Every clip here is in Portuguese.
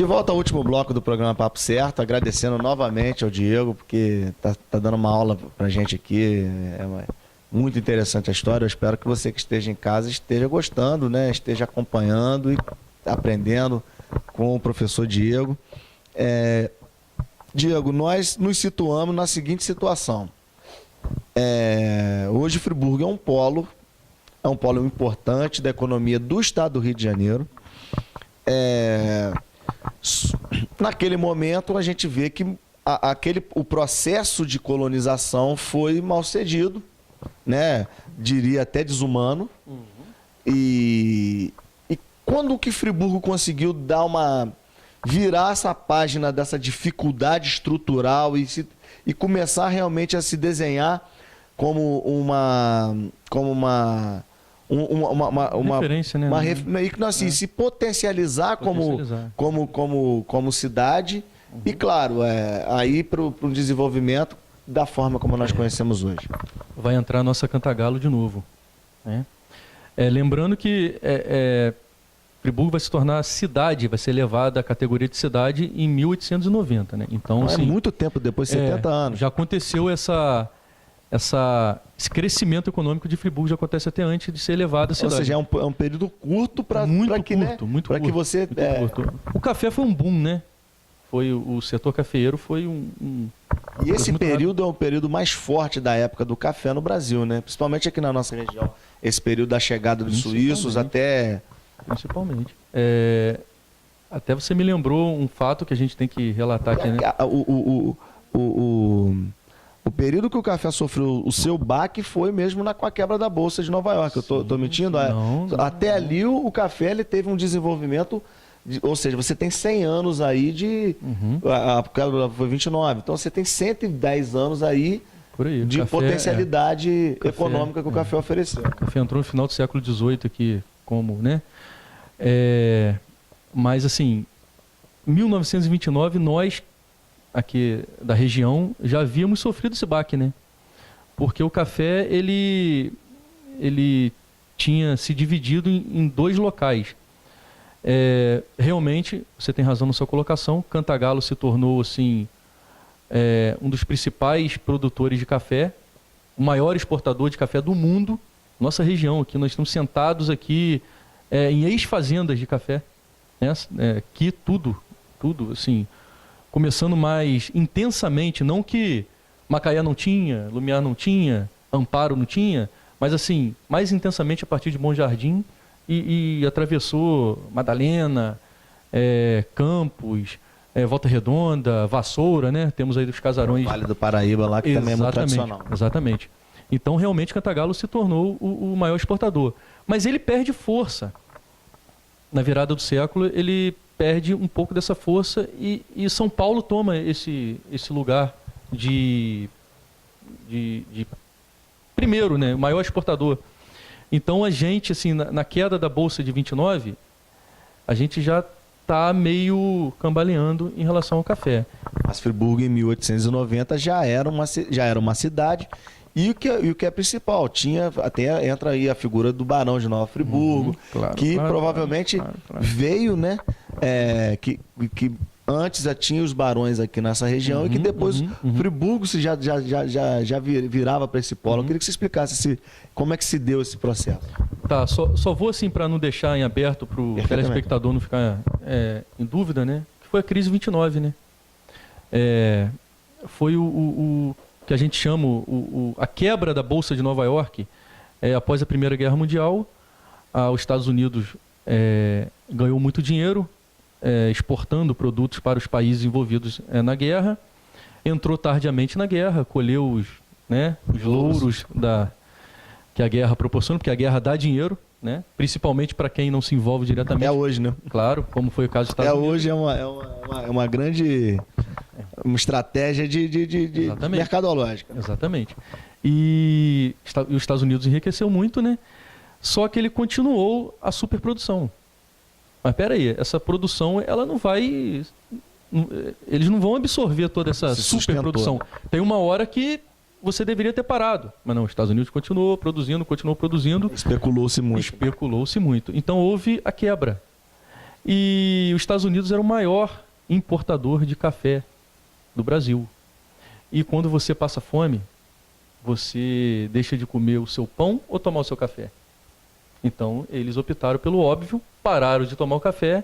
volta ao último bloco do programa Papo Certo, agradecendo novamente ao Diego, porque tá dando uma aula pra gente aqui. Muito interessante a história. Eu espero que você que esteja em casa esteja gostando, né? Esteja acompanhando e aprendendo com o professor Diego. Diego, nós nos situamos na seguinte situação. Hoje Friburgo é um polo importante da economia do estado do Rio de Janeiro. Naquele momento a gente vê que o processo de colonização foi mal cedido, né? Diria até desumano. E quando que Friburgo conseguiu virar essa página dessa dificuldade estrutural e começar realmente a se desenhar como uma referência, né? Se potencializar como cidade e, claro, aí para o desenvolvimento da forma como nós conhecemos hoje. Vai entrar a nossa Cantagalo de novo, né? Lembrando que Friburgo vai se tornar cidade, vai ser elevada à categoria de cidade em 1890, né? Então, assim, muito tempo depois, 70 anos. Já aconteceu esse crescimento econômico de Friburgo, já acontece até antes de ser elevado à cidade. Ou seja, é um período curto para que você... curto. O café foi um boom, né? O setor cafeeiro foi um e esse período é o período mais forte da época do café no Brasil, né? Principalmente aqui na nossa região. Esse período da chegada dos suíços até... Principalmente. Até você me lembrou um fato que a gente tem que relatar aqui, né? O período que o café sofreu o seu baque foi mesmo com a quebra da Bolsa de Nova York. Eu tô mentindo? Até ali o café ele teve um desenvolvimento, ou seja, você tem 100 anos aí de... A quebra foi 29, então você tem 110 anos aí de café, potencialidade econômica que o café ofereceu. O café entrou no final do século XVIII aqui, né? Mas assim, 1929 nós aqui da região já havíamos sofrido esse baque, né? Porque o café ele tinha se dividido em dois locais. Realmente, você tem razão na sua colocação, Cantagalo se tornou assim um dos principais produtores de café, o maior exportador de café do mundo. Nossa região aqui, nós estamos sentados aqui em ex-fazendas de café, né? Aqui tudo assim, começando mais intensamente, não que Macaé não tinha, Lumiar não tinha, Amparo não tinha, mas assim, mais intensamente a partir de Bom Jardim e atravessou Madalena, Campos, Volta Redonda, Vassoura, né? Temos aí dos casarões... Vale do Paraíba lá, que também é muito tradicional. Exatamente. Então, realmente, Cantagalo se tornou o maior exportador. Mas ele perde força. Na virada do século, ele perde um pouco dessa força e São Paulo toma esse lugar de primeiro, né, o maior exportador. Então a gente, assim, na queda da Bolsa de 29, a gente já está meio cambaleando em relação ao café. Mas Friburgo em 1890 já era uma cidade. E o que é principal, entra aí a figura do Barão de Nova Friburgo, provavelmente veio, né? Que antes já tinha os barões aqui nessa região e que depois Friburgo já virava para esse polo. Eu queria que você explicasse como é que se deu esse processo. Tá, só vou assim para não deixar em aberto para o telespectador não ficar em dúvida, né? Que foi a crise 29, né? Foi o que a gente chama a quebra da Bolsa de Nova York após a Primeira Guerra Mundial. Os Estados Unidos ganhou muito dinheiro exportando produtos para os países envolvidos na guerra, entrou tardiamente na guerra, colheu os louros que a guerra proporciona, porque a guerra dá dinheiro, né? Principalmente para quem não se envolve diretamente. Hoje, né? Claro, como foi o caso dos Estados Unidos. Hoje é uma grande... uma estratégia de mercadológica. Exatamente. E os Estados Unidos enriqueceu muito, né? Só que ele continuou a superprodução. Mas peraí, essa produção, ela não vai... Eles não vão absorver toda essa superprodução. Tem uma hora que você deveria ter parado. Mas não, os Estados Unidos continuou produzindo. Especulou-se muito. Então houve a quebra. E os Estados Unidos era o maior importador de café do Brasil. E quando você passa fome, você deixa de comer o seu pão ou tomar o seu café? Então, eles optaram pelo óbvio, pararam de tomar o café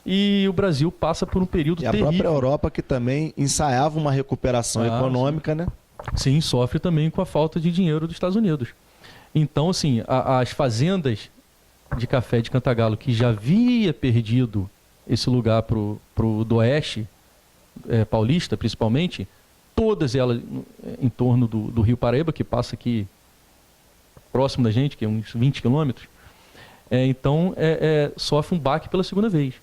e o Brasil passa por um período terrível. E a própria Europa que também ensaiava uma recuperação econômica, né? Sim, sofre também com a falta de dinheiro dos Estados Unidos. Então, assim, as fazendas de café de Cantagalo, que já havia perdido esse lugar pro do oeste, paulista principalmente, todas elas em torno do Rio Paraíba, que passa aqui próximo da gente, que é uns 20 quilômetros, então sofre um baque pela segunda vez.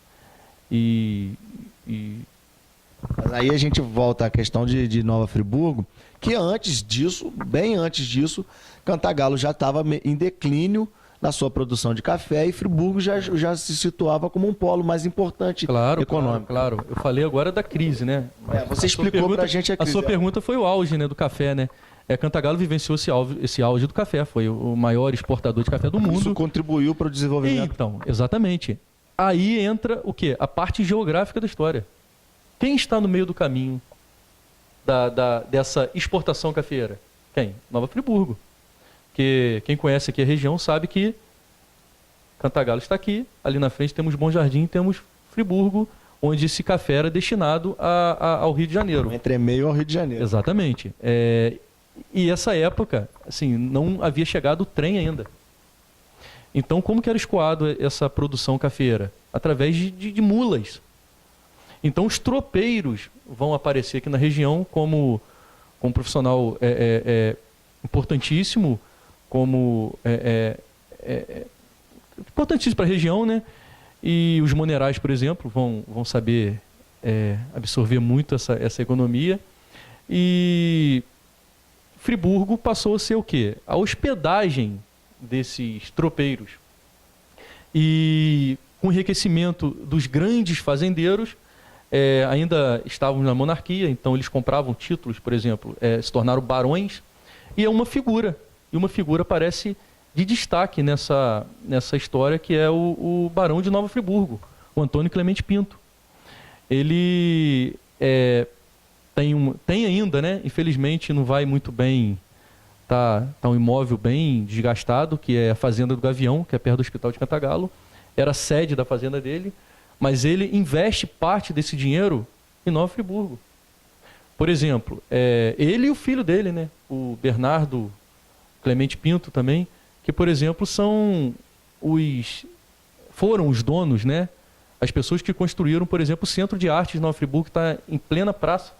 Mas aí a gente volta à questão de Nova Friburgo, que antes disso, bem antes disso, Cantagalo já estava em declínio na sua produção de café e Friburgo já se situava como um polo mais importante econômico. Claro. Eu falei agora da crise, né? Você explicou para a gente a crise. A sua pergunta foi o auge, né, do café, né? Cantagalo vivenciou esse auge do café, foi o maior exportador de café do mundo. Isso contribuiu para o desenvolvimento. Então, exatamente. Aí entra o quê? A parte geográfica da história. Quem está no meio do caminho dessa exportação cafeeira? Quem? Nova Friburgo. Porque quem conhece aqui a região sabe que Cantagalo está aqui, ali na frente temos Bom Jardim, temos Friburgo, onde esse café era destinado ao Rio de Janeiro. Entre meio ao Rio de Janeiro. Exatamente. E essa época, assim, não havia chegado o trem ainda. Então, como que era escoado essa produção cafeeira? Através de mulas. Então, os tropeiros vão aparecer aqui na região como um profissional importantíssimo, importantíssimo para a região, né? E os monerais, por exemplo, vão saber absorver muito essa economia. E Friburgo passou a ser o quê? A hospedagem desses tropeiros. E com o enriquecimento dos grandes fazendeiros, ainda estavam na monarquia, então eles compravam títulos, por exemplo, se tornaram barões, e uma figura aparece de destaque nessa história, que é o Barão de Nova Friburgo, o Antônio Clemente Pinto. Ele tem ainda, né? Infelizmente não vai muito bem, tá um imóvel bem desgastado, que é a Fazenda do Gavião, que é perto do Hospital de Cantagalo, era a sede da fazenda dele, mas ele investe parte desse dinheiro em Nova Friburgo. Por exemplo, ele e o filho dele, né? O Bernardo Clemente Pinto também, que, por exemplo, foram os donos, né? As pessoas que construíram, por exemplo, o Centro de Artes de Nova Friburgo, que está em plena praça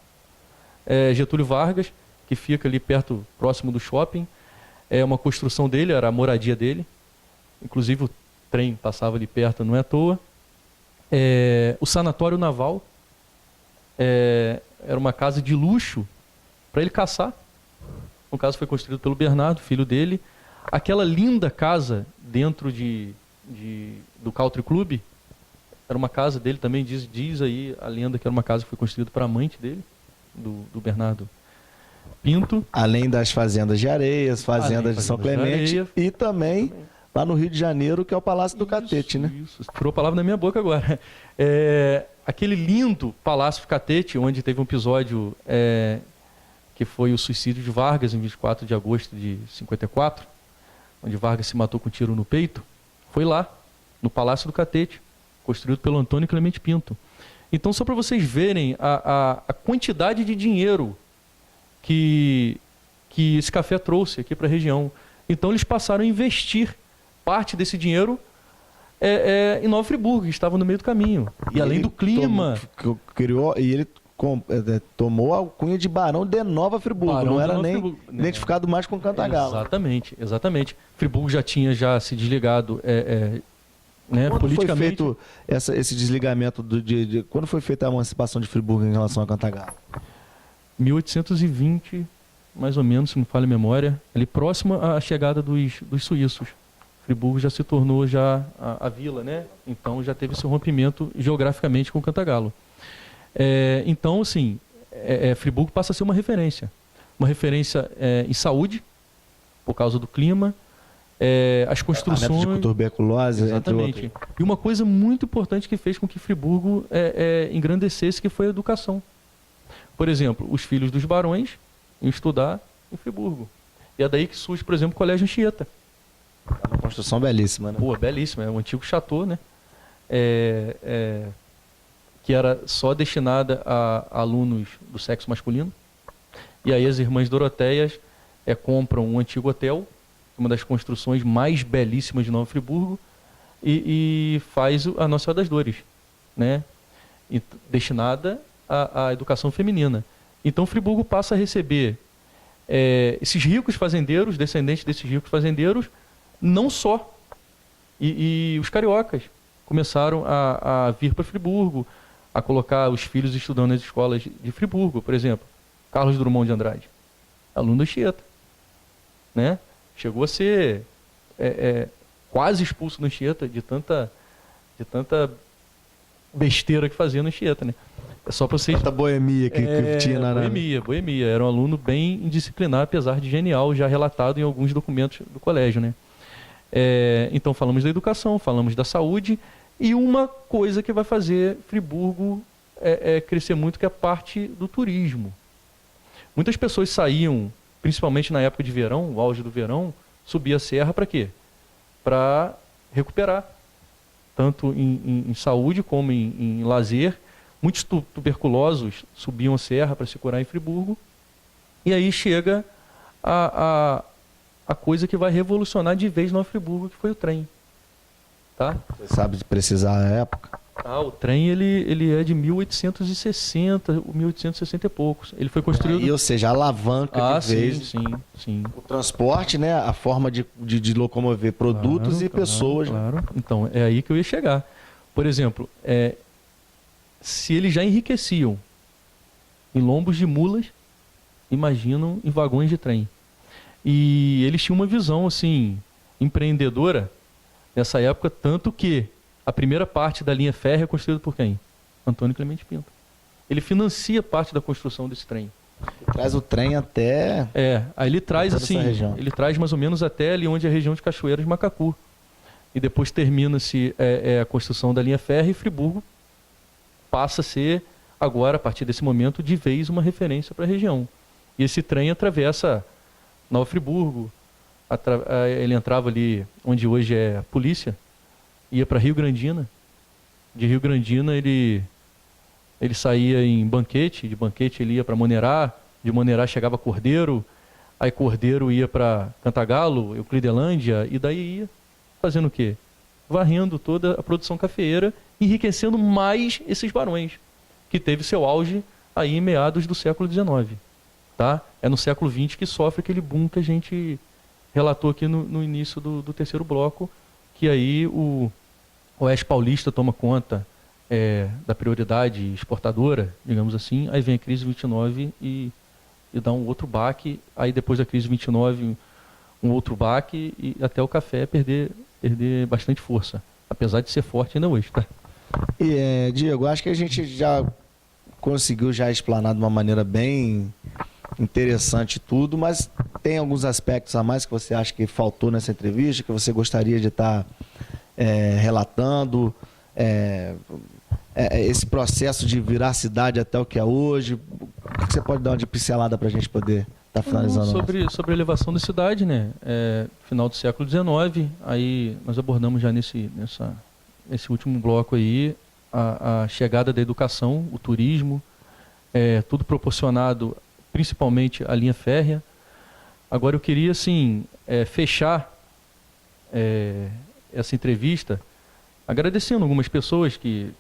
Getúlio Vargas, que fica ali próximo do shopping. É uma construção dele, era a moradia dele. Inclusive o trem passava ali perto, não é à toa. O Sanatório Naval era uma casa de luxo para ele caçar. No caso, foi construído pelo Bernardo, filho dele. Aquela linda casa dentro do Country Club era uma casa dele também, diz aí a lenda que era uma casa que foi construída para a amante dele, do Bernardo Pinto. Além das fazendas de areias, fazendas de São Clemente e também lá no Rio de Janeiro, que é o Palácio do Catete, né? Isso, tirou a palavra da minha boca agora. Aquele lindo Palácio do Catete, onde teve um episódio que foi o suicídio de Vargas em 24 de agosto de 54, onde Vargas se matou com um tiro no peito, foi lá, no Palácio do Catete, construído pelo Antônio Clemente Pinto. Então, só para vocês verem a quantidade de dinheiro que esse café trouxe aqui para a região. Então, eles passaram a investir parte desse dinheiro em Nova Friburgo, que estava no meio do caminho. E além do clima... Ele tomou a alcunha de Barão de Nova Friburgo, não era nem identificado mais com Cantagalo. Exatamente. Friburgo já tinha se desligado quando politicamente. Foi feito esse desligamento? Quando foi feita a emancipação de Friburgo em relação a Cantagalo? 1820, mais ou menos, se não falha a memória, ali próximo à chegada dos suíços. Friburgo já se tornou a vila, né? Então já teve esse rompimento geograficamente com Cantagalo. Então, assim, Friburgo passa a ser uma referência em saúde, por causa do clima, As construções... Tratamento de tuberculose, Exatamente. entre outros. E uma coisa muito importante que fez com que Friburgo engrandecesse, que foi a educação. Por exemplo, os filhos dos barões iam estudar em Friburgo. E é daí que surge, por exemplo, o Colégio Anchieta. É uma construção belíssima, né? Pô, belíssima. É um antigo chateau, né? Que era só destinada a alunos do sexo masculino. E aí as irmãs Doroteias compram um antigo hotel, uma das construções mais belíssimas de Nova Friburgo, e faz a Nossa Senhora das Dores, né? Destinada à educação feminina. Então Friburgo passa a receber esses ricos fazendeiros, descendentes desses ricos fazendeiros, não só. E os cariocas começaram a vir para Friburgo, a colocar os filhos estudando nas escolas de Friburgo, por exemplo. Carlos Drummond de Andrade, aluno do Anchieta, né? Chegou a ser quase expulso do Anchieta de tanta besteira que fazia no Anchieta, né? É só para vocês... Tanta boemia que tinha na... Boemia. Era um aluno bem indisciplinado, apesar de genial, já relatado em alguns documentos do colégio, né? Então falamos da educação, falamos da saúde, e uma coisa que vai fazer Friburgo crescer muito, que é a parte do turismo. Muitas pessoas saíam, principalmente na época de verão, o auge do verão, subia a serra para quê? Para recuperar, tanto em saúde como em lazer. Muitos tuberculosos subiam a serra para se curar em Friburgo. E aí chega a coisa que vai revolucionar de vez Nova Friburgo, que foi o trem. Tá? Você sabe de precisar a época? O trem ele é de 1860, 1860 e poucos. Ele foi construído... Ou seja, a alavanca que fez sim. o transporte, né? A forma de locomover produtos e pessoas. Claro. Então, é aí que eu ia chegar. Por exemplo, se eles já enriqueciam em lombos de mulas, imaginam em vagões de trem. E eles tinham uma visão, assim, empreendedora nessa época, tanto que a primeira parte da linha férrea é construída por quem? Antônio Clemente Pinto. Ele financia parte da construção desse trem. Traz o trem até... Aí ele traz assim, ele traz mais ou menos até ali onde é a região de Cachoeiras de Macacu. E depois termina-se a construção da linha férrea e Friburgo passa a ser, agora, a partir desse momento, de vez uma referência para a região. E esse trem atravessa Nova Friburgo, ele entrava ali onde hoje é a polícia, ia para Rio Grandina. De Rio Grandina ele saía em Banquete, de Banquete ele ia para Monerá, de Monerá chegava Cordeiro, aí Cordeiro ia para Cantagalo, Euclidelândia, e daí ia fazendo o quê? Varrendo toda a produção cafeeira, enriquecendo mais esses barões, que teve seu auge aí em meados do século XIX. Tá? É no século XX que sofre aquele boom que a gente relatou aqui no início do terceiro bloco, que aí o Oeste Paulista toma conta da prioridade exportadora, digamos assim, aí vem a crise 29 e dá um outro baque, aí depois da crise 29 um outro baque e até o café perder bastante força, apesar de ser forte ainda hoje. Tá? E, Diego, acho que a gente já conseguiu explanar de uma maneira bem interessante tudo, mas tem alguns aspectos a mais que você acha que faltou nessa entrevista, que você gostaria de estar relatando, esse processo de virar a cidade até o que é hoje. O que você pode dar uma de pincelada para a gente poder estar finalizando? Sobre a elevação da cidade, né? Final do século XIX, aí nós abordamos já nesse último bloco aí a chegada da educação, o turismo, tudo proporcionado principalmente a linha férrea. Agora eu queria assim fechar essa entrevista agradecendo algumas pessoas que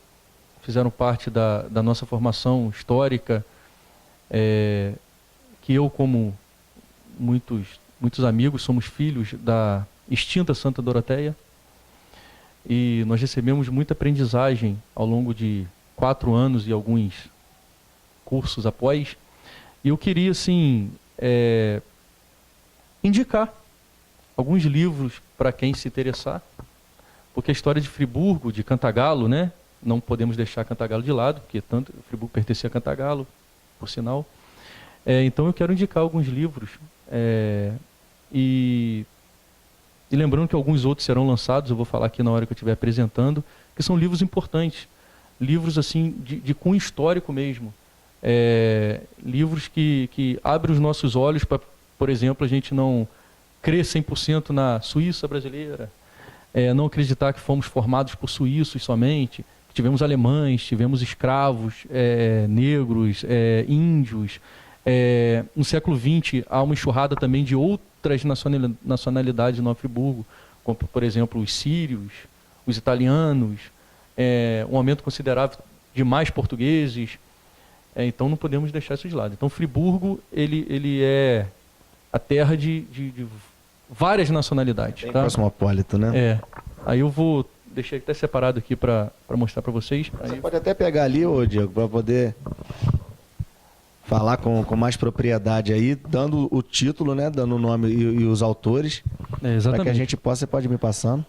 fizeram parte da nossa formação histórica, que eu, como muitos amigos, somos filhos da extinta Santa Doroteia, e nós recebemos muita aprendizagem ao longo de 4 anos e alguns cursos após. E eu queria, assim, indicar alguns livros para quem se interessar, porque a história de Friburgo, de Cantagalo, né? Não podemos deixar Cantagalo de lado, porque tanto Friburgo pertencia a Cantagalo, por sinal. Então eu quero indicar alguns livros e E lembrando que alguns outros serão lançados, eu vou falar aqui na hora que eu estiver apresentando, que são livros importantes, livros assim de cunho histórico mesmo, livros que abrem os nossos olhos para, por exemplo, a gente não crer 100% na Suíça brasileira, não acreditar que fomos formados por suíços somente, que tivemos alemães, tivemos escravos, negros, índios. No século XX há uma enxurrada também de outras nacionalidades em Nova Friburgo, como, por exemplo, os sírios, os italianos, um aumento considerável de mais portugueses. Então não podemos deixar isso de lado. Então Friburgo ele é a terra de várias nacionalidades. Bem tá? cosmopolita, né? Aí eu vou deixar até separado aqui para mostrar para vocês. Você pode até pegar ali, ô Diego, para poder falar com mais propriedade aí, dando o título, né? Dando o nome e os autores. Exatamente. Para que a gente possa, você pode me passando.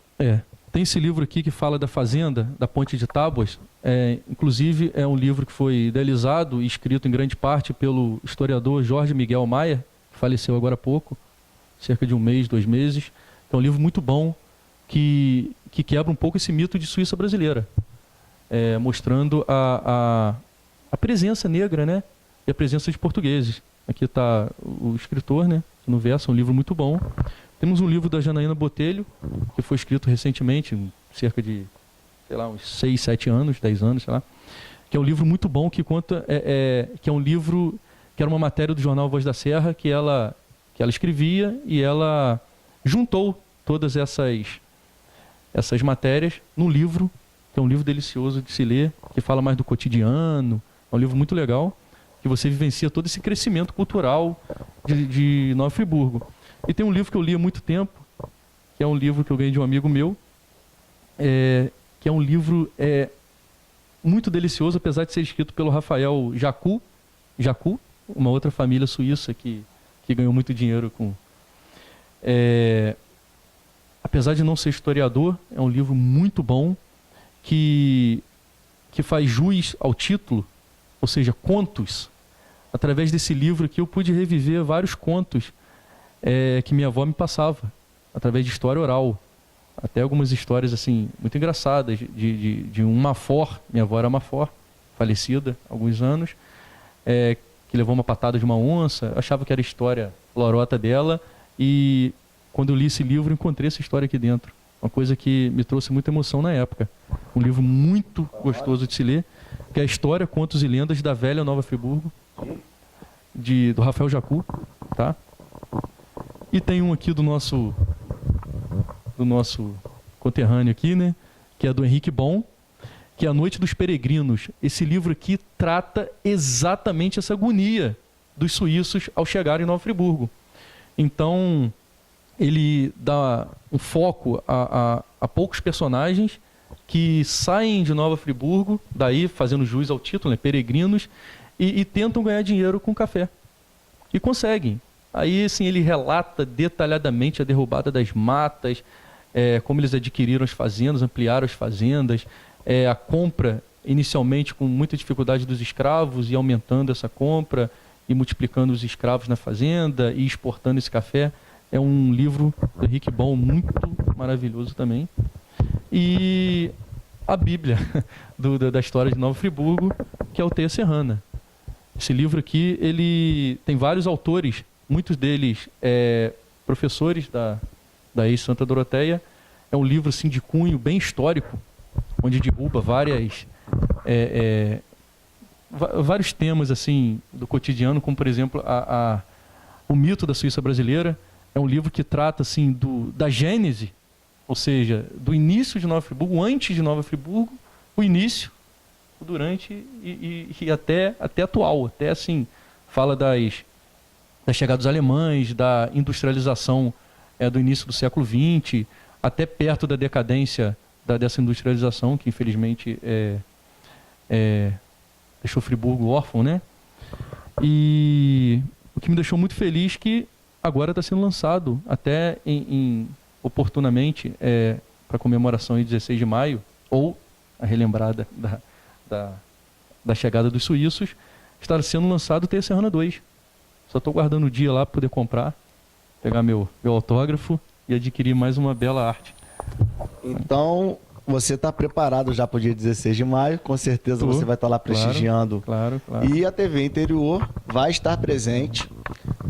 Tem esse livro aqui que fala da fazenda, da Ponte de Tábuas. Inclusive, é um livro que foi idealizado e escrito em grande parte pelo historiador Jorge Miguel Maia, que faleceu agora há pouco, cerca de 1 mês, 2 meses. É um livro muito bom que quebra um pouco esse mito de Suíça brasileira, mostrando a presença negra, né? E a presença de portugueses. Aqui está o escritor, né? No verso, é um livro muito bom. Temos um livro da Janaína Botelho, que foi escrito recentemente, cerca de, sei lá, uns 6, 7 anos, 10 anos, sei lá, que é um livro muito bom que conta, que é um livro, que era uma matéria do jornal Voz da Serra, que ela escrevia e ela juntou todas essas matérias num livro, que é um livro delicioso de se ler, que fala mais do cotidiano, é um livro muito legal, que você vivencia todo esse crescimento cultural de Nova Friburgo. E tem um livro que eu li há muito tempo, que é um livro que eu ganhei de um amigo meu, que é um livro muito delicioso, apesar de ser escrito pelo Rafael Jacu, uma outra família suíça que ganhou muito dinheiro com... apesar de não ser historiador, é um livro muito bom, que faz jus ao título, ou seja, contos. Através desse livro aqui eu pude reviver vários contos que minha avó me passava, através de história oral. Até algumas histórias assim muito engraçadas, de um Mafor, minha avó era Mafor, falecida há alguns anos, que levou uma patada de uma onça. Eu achava que era a história lorota dela, e quando eu li esse livro, encontrei essa história aqui dentro. Uma coisa que me trouxe muita emoção na época. Um livro muito gostoso de se ler, que é a História, Contos e Lendas da Velha Nova Friburgo, do Rafael Jacu, tá? E tem um aqui do nosso conterrâneo aqui, né? Que é do Henrique Bon, que é A Noite dos Peregrinos. Esse livro aqui trata exatamente essa agonia dos suíços ao chegarem em Nova Friburgo. Então, ele dá um foco a poucos personagens que saem de Nova Friburgo, daí fazendo jus ao título, né, peregrinos, e tentam ganhar dinheiro com café. E conseguem. Aí, assim, ele relata detalhadamente a derrubada das matas, como eles adquiriram as fazendas, ampliaram as fazendas, a compra, inicialmente com muita dificuldade dos escravos, e aumentando essa compra, e multiplicando os escravos na fazenda, e exportando esse café. É um livro do Henrique Bon muito maravilhoso também. E a Bíblia da história de Nova Friburgo, que é o Teia Serrana. Esse livro aqui, ele tem vários autores, muitos deles professores da ex-Santa Doroteia. É um livro assim, de cunho bem histórico, onde derruba vários temas assim, do cotidiano, como, por exemplo, o mito da Suíça brasileira. É um livro que trata assim, da gênese, ou seja, do início de Nova Friburgo, antes de Nova Friburgo, o início, o durante e até atual. Até assim, fala da chegada dos alemães, da industrialização do início do século XX, até perto da decadência dessa industrialização, que infelizmente deixou Friburgo órfão, né? E o que me deixou muito feliz que agora está sendo lançado, até oportunamente, para a comemoração de 16 de maio, ou a relembrada da chegada dos suíços, está sendo lançado o Teia Serrana 2. Só estou guardando o dia lá para poder comprar, pegar meu autógrafo e adquirir mais uma bela arte. Então, você está preparado já para o dia 16 de maio, com certeza você vai estar lá prestigiando. Claro. E a TV Interior vai estar presente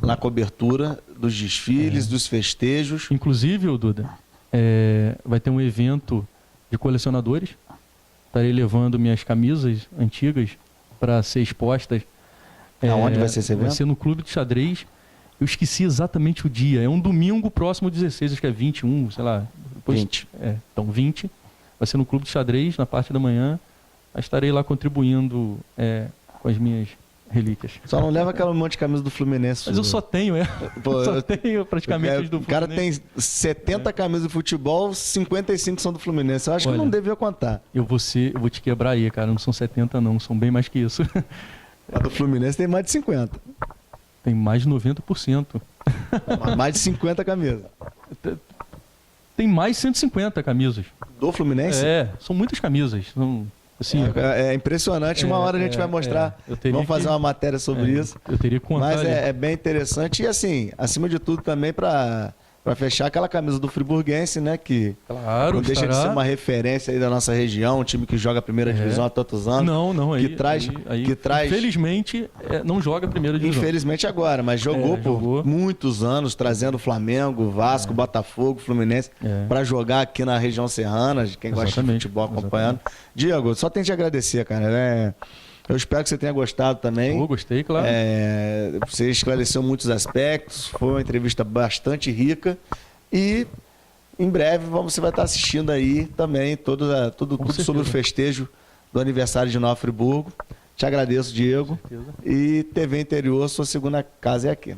na cobertura dos desfiles, dos festejos. Inclusive, Duda, vai ter um evento de colecionadores. Estarei levando minhas camisas antigas para ser expostas. Aonde vai ser esse evento? Vai ser no Clube de Xadrez. Eu esqueci exatamente o dia. É um domingo próximo ao 16, acho que é 21, sei lá. Depois, 20. Então, 20. Vai ser no Clube de Xadrez, na parte da manhã. Estarei lá contribuindo com as minhas relíquias. Só não leva aquela monte de camisa do Fluminense. Mas eu só tenho, só tenho praticamente as do Fluminense. O cara tem 70 camisas de futebol, 55 são do Fluminense. Eu acho que eu não devia contar. Eu vou te quebrar aí, cara. Não são 70 não, são bem mais que isso. A do Fluminense tem mais de 50. Tem mais de 90%. Mais de 50 camisas. Tem mais de 150 camisas. Do Fluminense? São muitas camisas. São, assim, é impressionante. Uma hora a gente vai mostrar. Vamos fazer uma matéria sobre isso. Eu teria que contar. Mas é bem interessante. E assim, acima de tudo também para fechar aquela camisa do Friburguense, né? Que não deixa de ser uma referência aí da nossa região, um time que joga a primeira divisão há tantos anos. Não, que traz. Infelizmente, não joga a primeira divisão. Infelizmente agora, mas jogou por muitos anos, trazendo Flamengo, Vasco, Botafogo, Fluminense, para jogar aqui na região serrana, de quem gosta de futebol acompanhando. Diego, só tenho que te agradecer, cara. Eu espero que você tenha gostado também. Gostei, claro. Você esclareceu muitos aspectos, foi uma entrevista bastante rica e em breve você vai estar assistindo aí também tudo sobre o festejo do aniversário de Nova Friburgo. Te agradeço, Diego. E TV Interior, sua segunda casa é aqui.